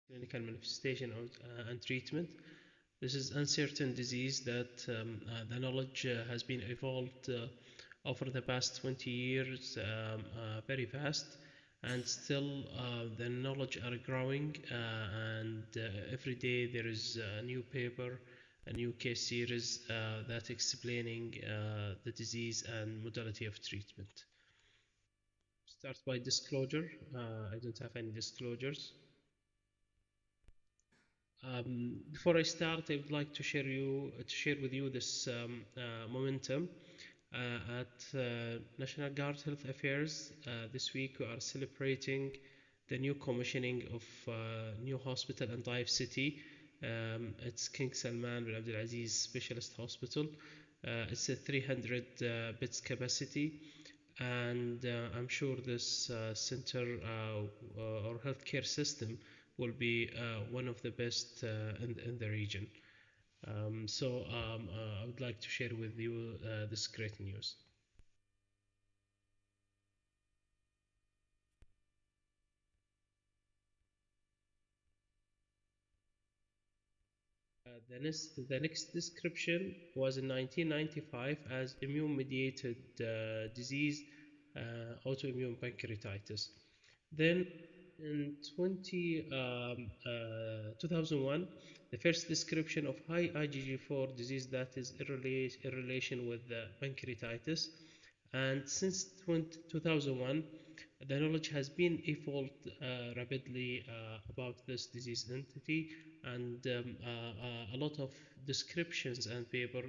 clinical manifestation and treatment. This is uncertain disease that the knowledge has been evolved over the past 20 years very fast, and still the knowledge are growing, and every day there is a new paper, a new case series that explaining the disease and modality of treatment. Start by disclosure. I don't have any disclosures. Before I start, I would like to share with you this momentum at National Guard Health Affairs. This week we are celebrating the new commissioning of new hospital in Taif City. It's King Salman bin Abdulaziz Specialist Hospital. It's a 300 beds capacity, and I'm sure this center or healthcare system will be one of the best in the region. I would like to share with you this great news. The next description was in 1995 as immune-mediated disease, autoimmune pancreatitis. Then in 2001, the first description of high IgG4 disease that is in relation with pancreatitis. And since 2001, the knowledge has been evolved rapidly about this disease entity, and a lot of descriptions and paper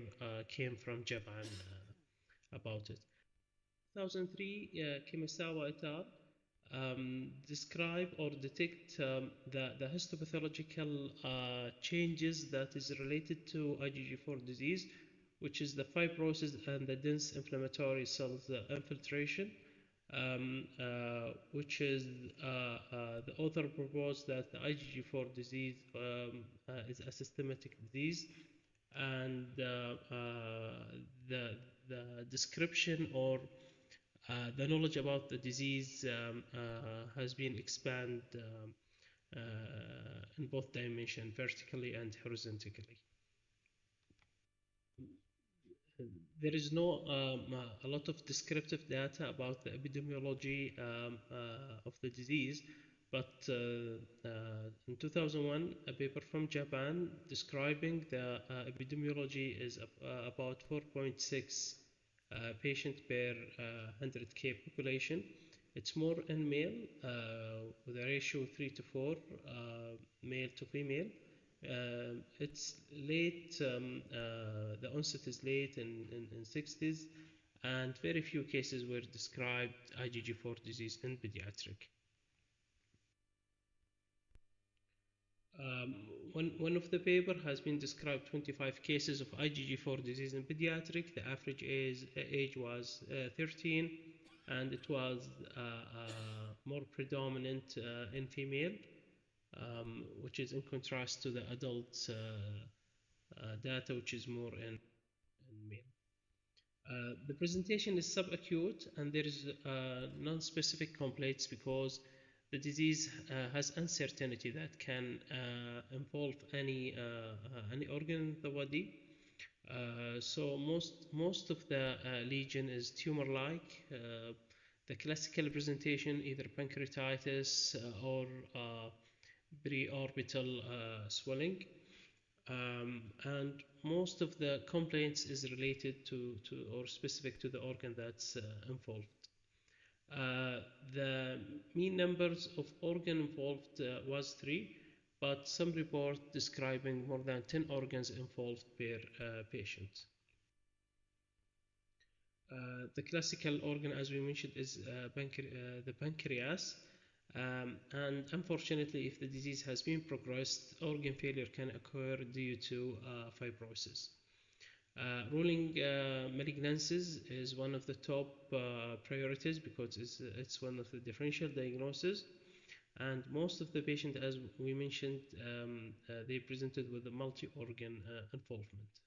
came from Japan about it. 2003, Kimasawa et al. Describe or detect the histopathological changes that is related to IgG4 disease, which is the fibrosis and the dense inflammatory cells infiltration, which is the author proposed that the IgG4 disease is a systematic disease, and the description or the knowledge about the disease has been expanded in both dimensions, vertically and horizontally. There is no a lot of descriptive data about the epidemiology of the disease, but in 2001, a paper from Japan describing the epidemiology is about 4.6 patient per 100K population. It's more in male with a ratio 3 to 4 male to female. It's late, the onset is late in 60s, and very few cases were described IgG4 disease in pediatric. One of the paper has been described 25 cases of IgG4 disease in pediatric. The average age was 13, and it was more predominant in female, which is in contrast to the adult data, which is more in male. The presentation is subacute, and there is non-specific complaints because the disease has uncertainty that can involve any organ in the body. So most of the lesion is tumor-like. The classical presentation, either pancreatitis or preorbital swelling, and most of the complaints is related to or specific to the organ that's involved. The mean numbers of organ involved was 3, but some report describing more than 10 organs involved per patient. The classical organ, as we mentioned, is the pancreas. And unfortunately, if the disease has been progressed, organ failure can occur due to fibrosis. Ruling malignancies is one of the top priorities because it's one of the differential diagnoses, and most of the patients, as we mentioned, they presented with a multi-organ involvement.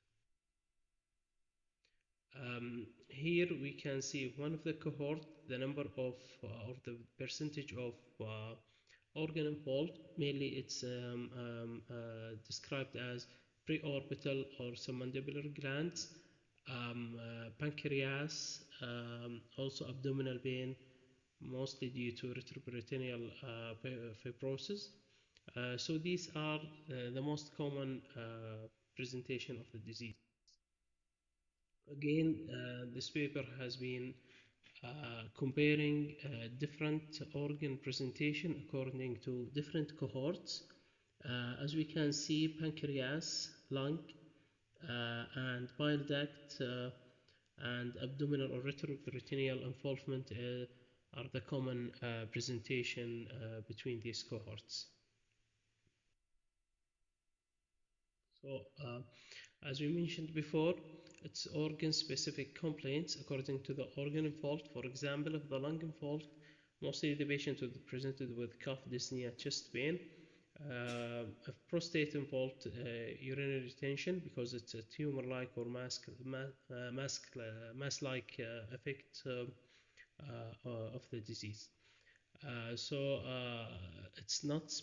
Here we can see one of the cohort, the number of or the percentage of Organ involved, mainly it's described as preorbital or submandibular glands, pancreas, also abdominal pain, mostly due to retroperitoneal fibrosis. So these are the most common presentation of the disease. Again, this paper has been comparing different organ presentation according to different cohorts. As we can see, pancreas, lung, and bile duct and abdominal or retroperitoneal involvement are the common presentation between these cohorts. So, as we mentioned before, it's organ-specific complaints according to the organ involved. For example, if the lung involved, mostly the patient was presented with cough, dyspnea, chest pain. If prostate involved, urinary retention because it's a tumor-like or mass-like effect of the disease. So it's not